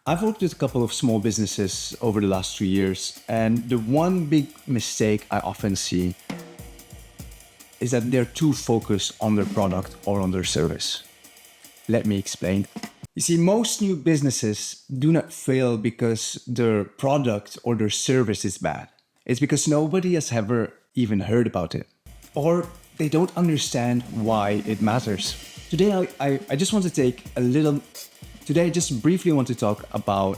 I've worked with a couple of small businesses over the last 3 years, and the one big mistake I often see is that they're too focused on their product or on their service. Let me explain. You see, most new businesses do not fail because their product or their service is bad. It's because nobody has ever even heard about it, or they don't understand why it matters. Today, I just want to take a little. Today, I just briefly want to talk about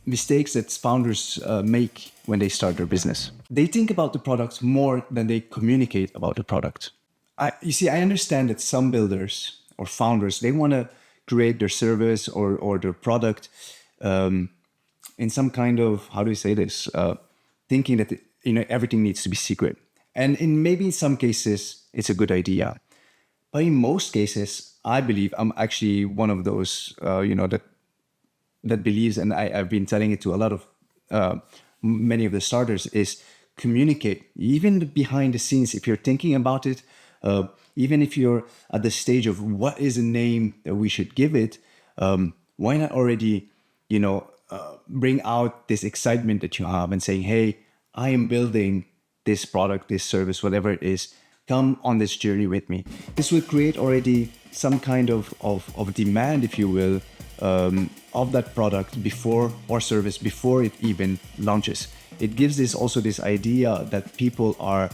mistakes that founders make when they start their business. They think about the product more than they communicate about the product. I understand that some builders or founders, they want to create their service or their product in some kind of, how do you say this, thinking that everything needs to be secret. And in maybe some cases, it's a good idea. But in most cases, I believe I'm actually one of those, that believes, and I've been telling it to a lot of many of the starters, is communicate, even behind the scenes. If you're thinking about it, even if you're at the stage of what is the name that we should give it, why not already, bring out this excitement that you have and saying, hey, I am building this product, this service, whatever it is. Come on this journey with me. This will create already some kind of demand, if you will, of that product before or service before it even launches. It gives this idea that people are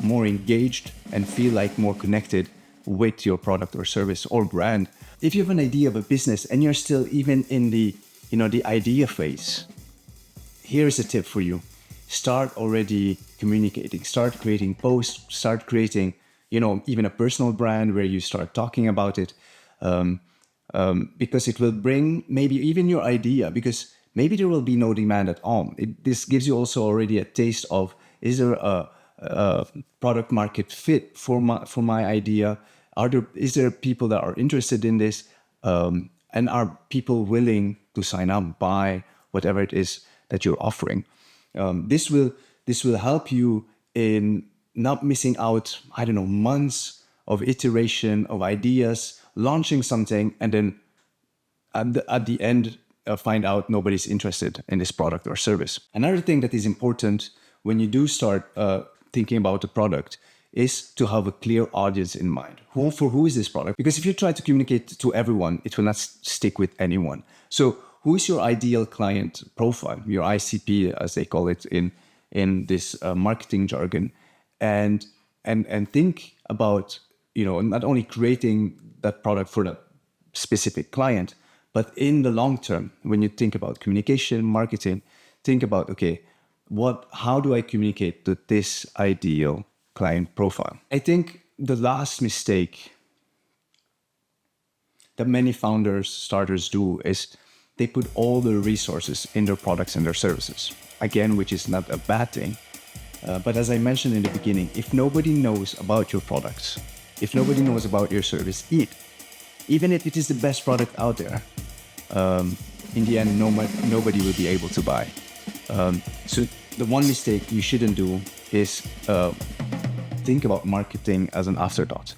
more engaged and feel like more connected with your product or service or brand. If you have an idea of a business and you're still even in the idea phase, here's a tip for you. Start already communicating, start creating posts, start creating, even a personal brand where you start talking about it. Because it will bring maybe even your idea, because maybe there will be no demand at all. This gives you also already a taste of, is there a product market fit for my idea? Is there people that are interested in this? And are people willing to sign up, buy whatever it is that you're offering? This will help you in not missing out, months of iteration of ideas, launching something, and then at the end find out nobody's interested in this product or service. Another thing that is important when you do start thinking about the product is to have a clear audience in mind. Who is this product? Because if you try to communicate to everyone, it will not stick with anyone. So who is your ideal client profile, your ICP, as they call it in this marketing jargon, and think about not only creating that product for that specific client, but in the long term, when you think about communication, marketing, think about, okay, how do I communicate to this ideal client profile? I think the last mistake that many starters do is they put all their resources in their products and their services. Again, which is not a bad thing. But as I mentioned in the beginning, if nobody knows about your products, if nobody knows about your service, even if it is the best product out there, in the end, nobody will be able to buy. So the one mistake you shouldn't do is think about marketing as an afterthought.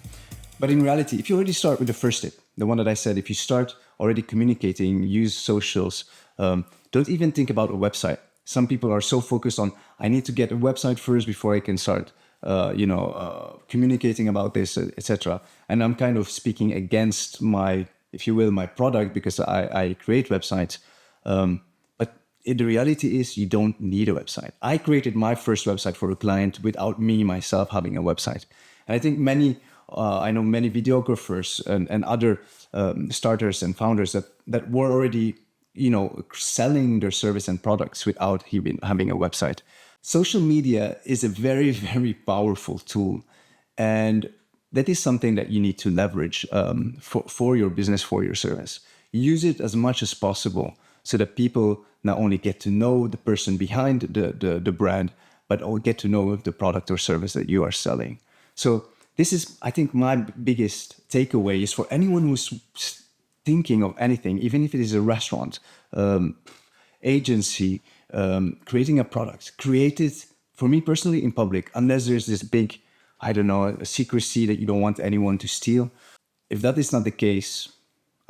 But in reality, if you already start with the first tip, the one that I said, if you start already communicating, use socials, don't even think about a website. Some people are so focused on, I need to get a website first before I can start, communicating about this, etc. And I'm kind of speaking against my product, because I create websites. But the reality is you don't need a website. I created my first website for a client without me myself having a website. And I think I know many videographers and other starters and founders that were already selling their service and products without even having a website. Social media is a very, very powerful tool, and that is something that you need to leverage for your business, for your service. Use it as much as possible so that people not only get to know the person behind the brand, but all get to know the product or service that you are selling. So this is, I think, my biggest takeaway is for anyone who's thinking of anything, even if it is a restaurant, agency, creating a product, create it, for me personally, in public, unless there's this big, a secrecy that you don't want anyone to steal. If that is not the case,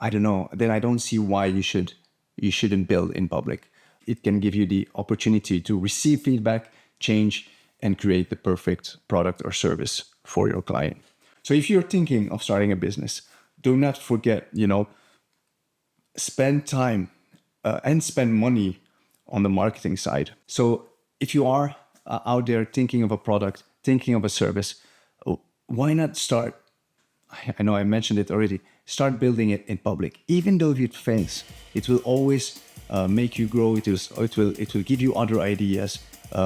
I don't know, then I don't see why you shouldn't build in public. It can give you the opportunity to receive feedback, change, and create the perfect product or service for your client. So if you're thinking of starting a business, do not forget, spend time and spend money on the marketing side. So if you are out there thinking of a product, thinking of a service, why not start? I know I mentioned it already. Start building it in public. Even though if it fails, it will always make you grow. It will give you other ideas.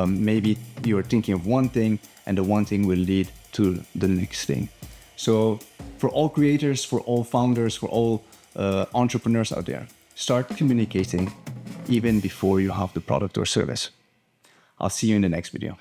Maybe you're thinking of one thing, and the one thing will lead to the next thing. So for all creators, for all founders, for all entrepreneurs out there, start communicating even before you have the product or service. I'll see you in the next video.